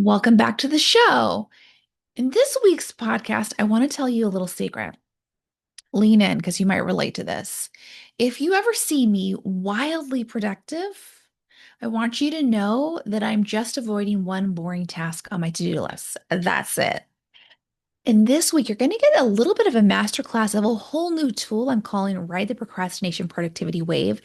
Welcome back to the show. In this week's podcast, I want to tell you a little secret. Lean in because you might relate to this. If you ever see me wildly productive, I want you to know that I'm just avoiding one boring task on my to-do list. That's it. And this week, you're going to get a little bit of a masterclass of a whole new tool I'm calling Ride the Procrastination Productivity Wave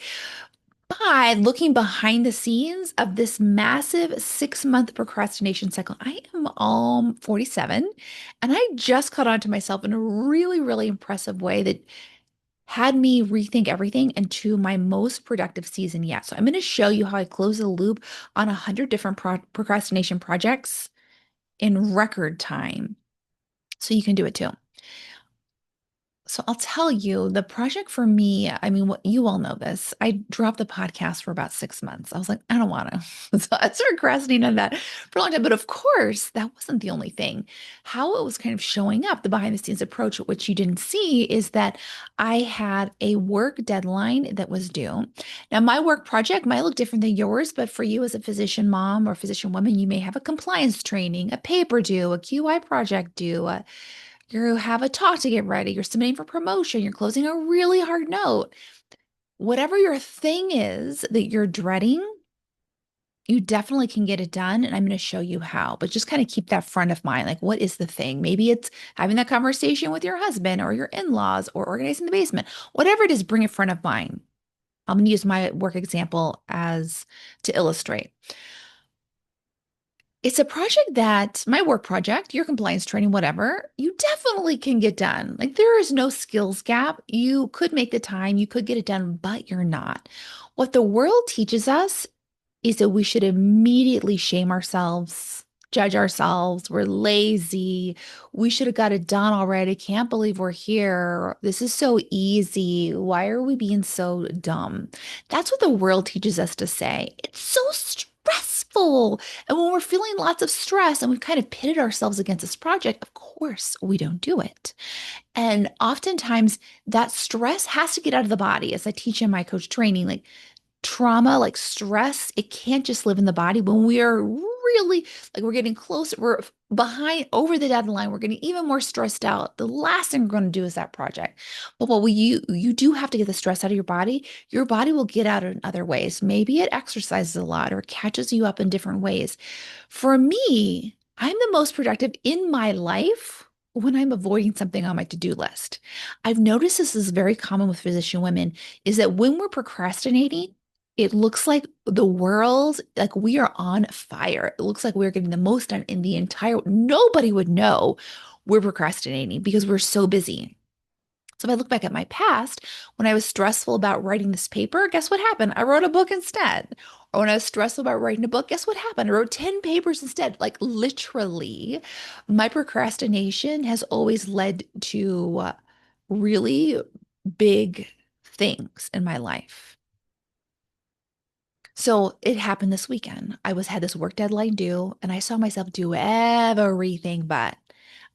by looking behind the scenes of this massive 6 month procrastination cycle. I am 47 and I just caught on to myself in a really, really impressive way that had me rethink everything into my most productive season yet. So I'm going to show you how I close the loop on 100 different procrastination projects in record time so you can do it too. So I'll tell you, the project for me, I mean, what you all know this. I dropped the podcast for about 6 months. I was like, I don't want to. So I started procrastinating on that for a long time. But of course, that wasn't the only thing. How it was kind of showing up, the behind the scenes approach, which you didn't see, is that I had a work deadline that was due. Now, my work project might look different than yours, but for you as a physician mom or physician woman, you may have a compliance training, a paper due, a QI project due, you have a talk to get ready, you're submitting for promotion, you're closing a really hard note. Whatever your thing is that you're dreading, you definitely can get it done. And I'm going to show you how, but just kind of keep that front of mind. Like, what is the thing? Maybe it's having that conversation with your husband or your in laws or organizing the basement. Whatever it is, bring it front of mind. I'm going to use my work example as to illustrate. It's a project that my work project, your compliance training, whatever, you definitely can get done. Like there is no skills gap. You could make the time, you could get it done, but you're not. What the world teaches us is that we should immediately shame ourselves, judge ourselves. We're lazy. We should have got it done already. Can't believe we're here. This is so easy. Why are we being so dumb? That's what the world teaches us to say. It's so stressful. And when we're feeling lots of stress and we've kind of pitted ourselves against this project, of course, we don't do it. And oftentimes that stress has to get out of the body. As I teach in my coach training, like trauma, like stress, it can't just live in the body. When we are really like we're getting closer, we're behind over the deadline, we're getting even more stressed out. The last thing we're going to do is that project. But what you do have to get the stress out of your body will get out in other ways. Maybe it exercises a lot or catches you up in different ways. For me, I'm the most productive in my life when I'm avoiding something on my to-do list. I've noticed this is very common with physician women, is that when we're procrastinating, it looks like the world, like we are on fire. It looks like we're getting the most done in the entire, nobody would know we're procrastinating because we're so busy. So if I look back at my past, when I was stressful about writing this paper, guess what happened? I wrote a book instead. Or when I was stressful about writing a book, guess what happened? I wrote 10 papers instead. Like literally, my procrastination has always led to really big things in my life. So it happened this weekend. I was had this work deadline due, and I saw myself do everything but.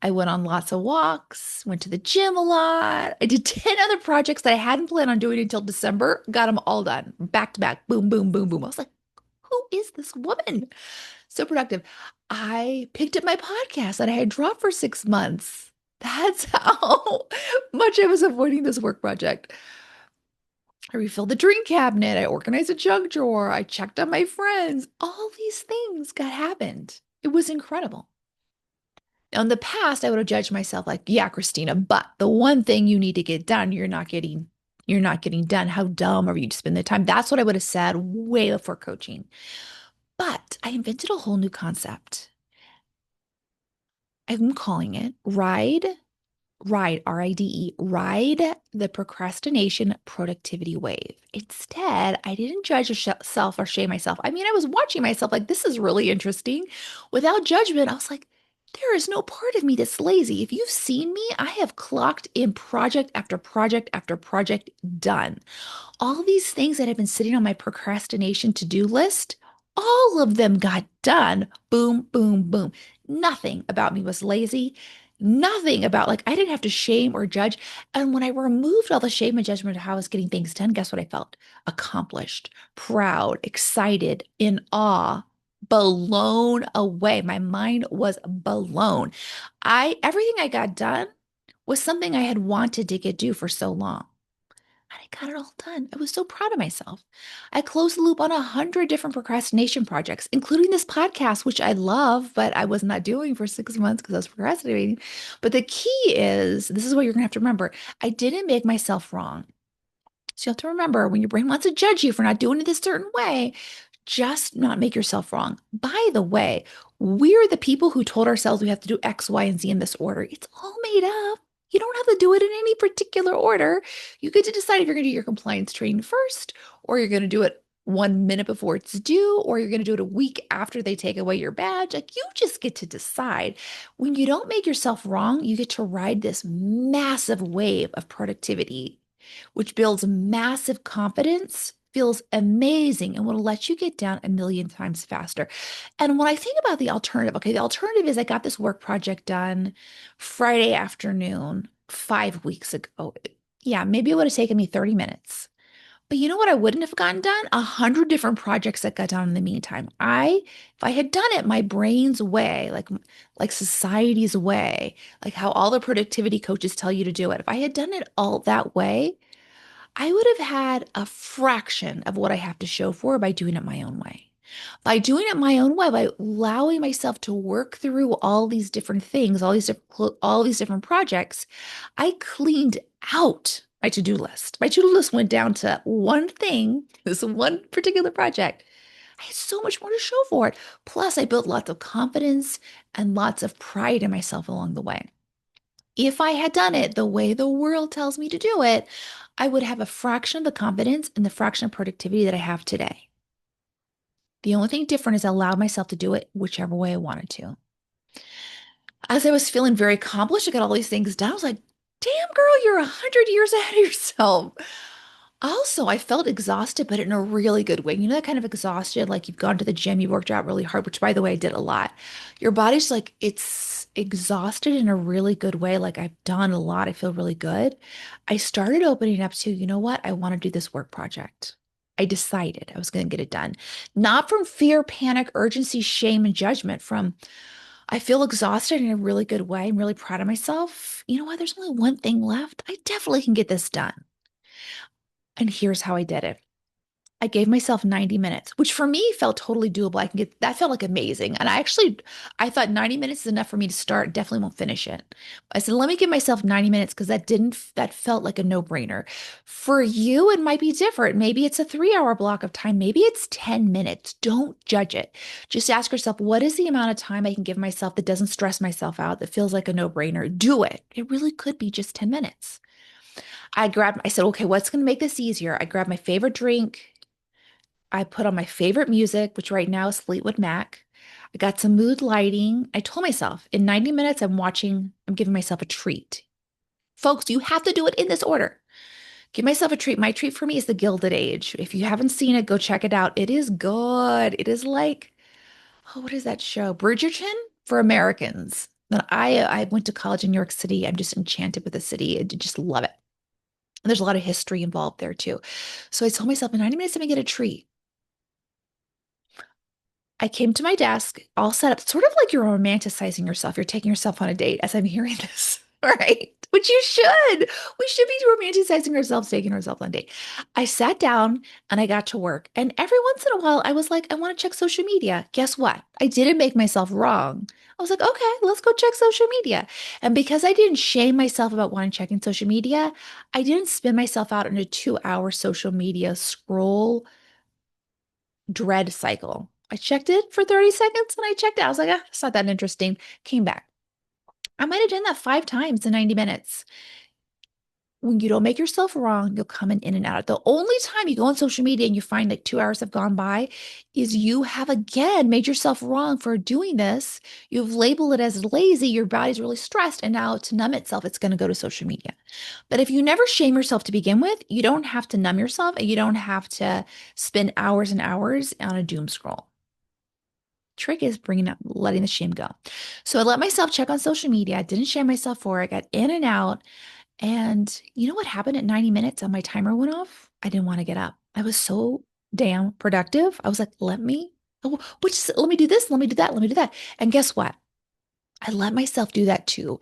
I went on lots of walks, went to the gym a lot. I did 10 other projects that I hadn't planned on doing until December, got them all done, back to back, boom, boom, boom, boom. I was like, who is this woman? So productive. I picked up my podcast that I had dropped for 6 months. That's how much I was avoiding this work project. I refilled the drink cabinet. I organized a junk drawer. I checked on my friends. All these things got happened. It was incredible. Now, in the past, I would have judged myself like, yeah, Christina, but the one thing you need to get done, you're not getting done. How dumb are you to spend the time? That's what I would have said way before coaching. But I invented a whole new concept. I'm calling it ride the procrastination productivity wave. Instead, I didn't judge myself or shame myself. I mean, I was watching myself like, this is really interesting. Without judgment, I was like, there is no part of me that's lazy. If you've seen me, I have clocked in project after project after project done. All these things that have been sitting on my procrastination to-do list, all of them got done. Boom, boom, boom. Nothing about me was lazy. Nothing about like I didn't have to shame or judge. And when I removed all the shame and judgment of how I was getting things done, guess what I felt? Accomplished, proud, excited, in awe. blown away. My mind was blown. Everything I got done was something I had wanted to get do for so long. And I got it all done. I was so proud of myself. I closed the loop on 100 different procrastination projects, including this podcast, which I love, but I was not doing for 6 months because I was procrastinating. But the key is, this is what you're going to have to remember. I didn't make myself wrong. So you have to remember when your brain wants to judge you for not doing it this certain way, just not make yourself wrong. By the way, we're the people who told ourselves we have to do X, Y, and Z in this order. It's all made up. You don't have to do it in any particular order. You get to decide if you're going to do your compliance training first, or you're going to do it 1 minute before it's due, or you're going to do it a week after they take away your badge. Like you just get to decide. When you don't make yourself wrong, you get to ride this massive wave of productivity which builds massive confidence, feels amazing, and will let you get down a million times faster. And when I think about the alternative, okay, the alternative is I got this work project done Friday afternoon 5 weeks ago. Yeah, maybe it would have taken me 30 minutes. But you know what I wouldn't have gotten done? 100 different projects that got done in the meantime. If I had done it my brain's way, like society's way, like how all the productivity coaches tell you to do it, if I had done it all that way, I would have had a fraction of what I have to show for by doing it my own way. By doing it my own way, by allowing myself to work through all these different things, all these different projects, I cleaned out my to-do list. My to-do list went down to one thing, this one particular project. I had so much more to show for it. Plus, I built lots of confidence and lots of pride in myself along the way. If I had done it the way the world tells me to do it, I would have a fraction of the confidence and the fraction of productivity that I have today. The only thing different is I allowed myself to do it whichever way I wanted to. As I was feeling very accomplished, I got all these things done. I was like, damn, girl, you're 100 years ahead of yourself. Also, I felt exhausted, but in a really good way. You know, that kind of exhausted, like you've gone to the gym, you worked out really hard, which by the way, I did a lot. Your body's like, it's exhausted in a really good way. Like I've done a lot. I feel really good. I started opening up to, you know what? I want to do this work project. I decided I was going to get it done. Not from fear, panic, urgency, shame, and judgment, from I feel exhausted in a really good way. I'm really proud of myself. You know what? There's only one thing left. I definitely can get this done. And here's how I did it. I gave myself 90 minutes, which for me felt totally doable. That felt like amazing. And I thought 90 minutes is enough for me to start. Definitely won't finish it. I said, let me give myself 90 minutes because that felt like a no-brainer. For you, it might be different. Maybe it's a 3 hour block of time. Maybe it's 10 minutes. Don't judge it. Just ask yourself, what is the amount of time I can give myself that doesn't stress myself out, that feels like a no-brainer? Do it. It really could be just 10 minutes. I said, okay, what's going to make this easier? I grabbed my favorite drink. I put on my favorite music, which right now is Fleetwood Mac. I got some mood lighting. I told myself in 90 minutes, I'm giving myself a treat. Folks, you have to do it in this order. Give myself a treat. My treat for me is The Gilded Age. If you haven't seen it, go check it out. It is good. It is like, oh, what is that show? Bridgerton for Americans. And I went to college in New York City. I'm just enchanted with the city. I just love it. And there's a lot of history involved there too. So I told myself in 90 minutes, I'm gonna get a treat. I came to my desk, all set up, sort of like you're romanticizing yourself. You're taking yourself on a date as I'm hearing this. All right. Which you should. We should be romanticizing ourselves, taking ourselves on a date. I sat down and I got to work. And every once in a while, I was like, I want to check social media. Guess what? I didn't make myself wrong. I was like, okay, let's go check social media. And because I didn't shame myself about wanting checking social media, I didn't spin myself out in a 2 hour social media scroll dread cycle. I checked it for 30 seconds and I checked out. I was like, ah, it's not that interesting. Came back. I might have done that 5 times in 90 minutes. When you don't make yourself wrong, you'll come in and out. The only time you go on social media and you find like 2 hours have gone by is you have again made yourself wrong for doing this. You've labeled it as lazy. Your body's really stressed. And now to numb itself, it's going to go to social media. But if you never shame yourself to begin with, you don't have to numb yourself and you don't have to spend hours and hours on a doom scroll. Trick is letting the shame go. So I let myself check on social media. I didn't shame myself for it. I got in and out. And you know what happened at 90 minutes on my timer went off? I didn't want to get up. I was so damn productive. I was like, let me. Oh, let me do this, let me do that, let me do that. And guess what? I let myself do that too.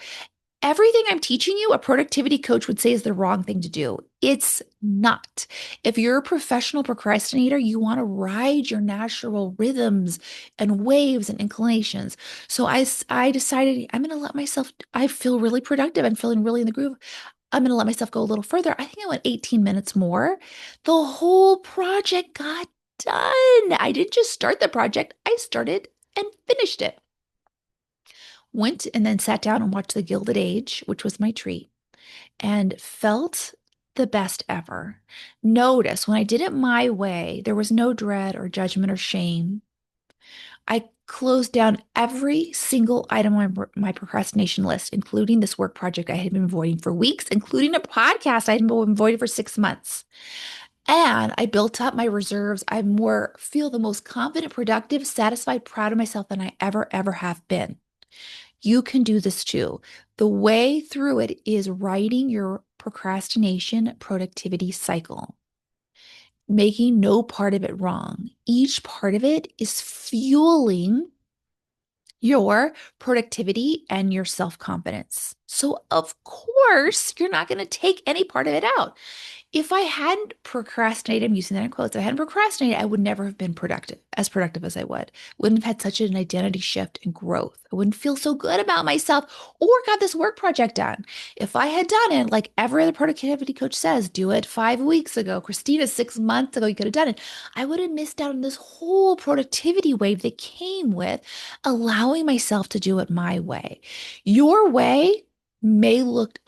Everything I'm teaching you, a productivity coach would say is the wrong thing to do. It's not. If you're a professional procrastinator, you want to ride your natural rhythms and waves and inclinations. So I decided I'm going to let myself, I feel really productive. I'm feeling really in the groove. I'm going to let myself go a little further. I think I went 18 minutes more. The whole project got done. I didn't just start the project, I started and finished it. Went and then sat down and watched The Gilded Age, which was my treat, and felt the best ever. Notice when I did it my way, there was no dread or judgment or shame. I closed down every single item on my procrastination list, including this work project I had been avoiding for weeks, including a podcast I had been avoiding for 6 months. And I built up my reserves. I more feel the most confident, productive, satisfied, proud of myself than I ever have been. You can do this too. The way through it is writing your procrastination productivity cycle, making no part of it wrong. Each part of it is fueling your productivity and your self confidence. So, of course, you're not going to take any part of it out. If I hadn't procrastinated, I'm using that in quotes, if I hadn't procrastinated, I would never have been productive as I would. Wouldn't have had such an identity shift and growth. I wouldn't feel so good about myself or got this work project done. If I had done it, like every other productivity coach says, do it 5 weeks ago. Christina, 6 months ago, you could have done it. I would have missed out on this whole productivity wave that came with allowing myself to do it my way. Your way may look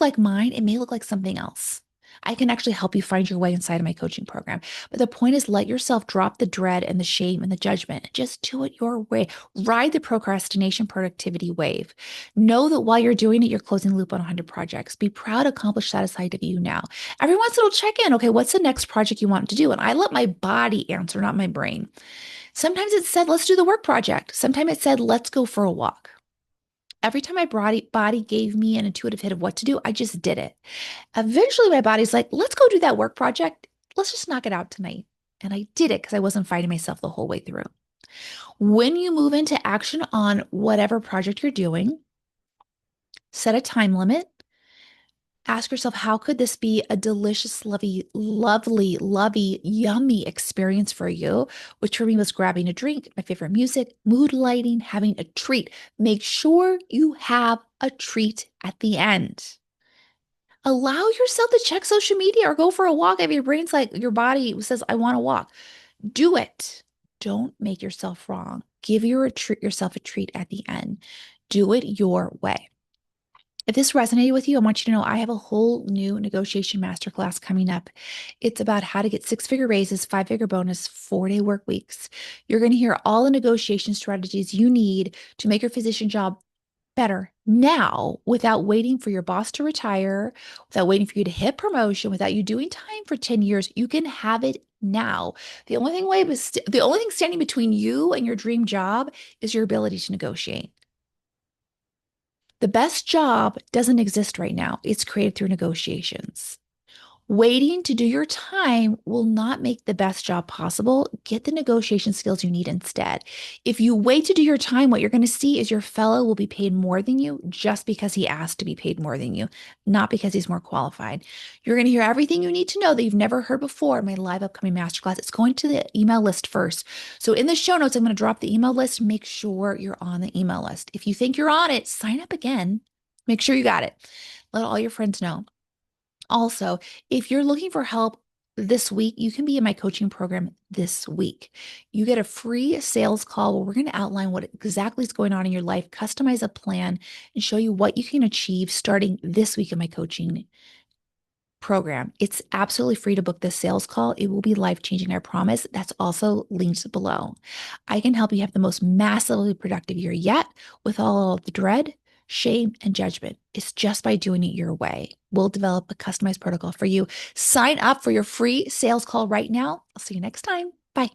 like mine. It may look like something else. I can actually help you find your way inside of my coaching program. But the point is, let yourself drop the dread and the shame and the judgment. Just do it your way. Ride the procrastination productivity wave. Know that while you're doing it, you're closing the loop on 100 projects. Be proud, accomplished, satisfied of you now. Every once in a while, check in. Okay, what's the next project you want to do? And I let my body answer, not my brain. Sometimes it said, let's do the work project. Sometimes it said, let's go for a walk. Every time my body gave me an intuitive hit of what to do, I just did it. Eventually, my body's like, let's go do that work project. Let's just knock it out tonight. And I did it because I wasn't fighting myself the whole way through. When you move into action on whatever project you're doing, set a time limit. Ask yourself, how could this be a delicious, lovely, yummy experience for you? Which for me was grabbing a drink, my favorite music, mood lighting, having a treat. Make sure you have a treat at the end. Allow yourself to check social media or go for a walk if your brain's like, your body says, I want to walk. Do it. Don't make yourself wrong. Give yourself a treat at the end. Do it your way. If this resonated with you, I want you to know I have a whole new negotiation masterclass coming up. It's about how to get six-figure raises, five-figure bonus, 4-day work weeks. You're going to hear all the negotiation strategies you need to make your physician job better now without waiting for your boss to retire, without waiting for you to hit promotion, without you doing time for 10 years. You can have it now. The only thing standing between you and your dream job is your ability to negotiate. The best job doesn't exist right now. It's created through negotiations. Waiting to do your time will not make the best job possible. Get the negotiation skills you need instead. If you wait to do your time, what you're going to see is your fellow will be paid more than you just because he asked to be paid more than you, not because he's more qualified. You're going to hear everything you need to know that you've never heard before in my live upcoming masterclass. It's going to the email list first. So in the show notes, I'm going to drop the email list. Make sure you're on the email list. If you think you're on it, sign up again. Make sure you got it. Let all your friends know. Also, if you're looking for help this week, you can be in my coaching program this week. You get a free sales call where we're going to outline what exactly is going on in your life, customize a plan, and show you what you can achieve starting this week in my coaching program. It's absolutely free to book this sales call. It will be life-changing, I promise. That's also linked below. I can help you have the most massively productive year yet with all of the dread, shame, and judgment. It's just by doing it your way. We'll develop a customized protocol for you. Sign up for your free sales call right now. I'll see you next time. Bye.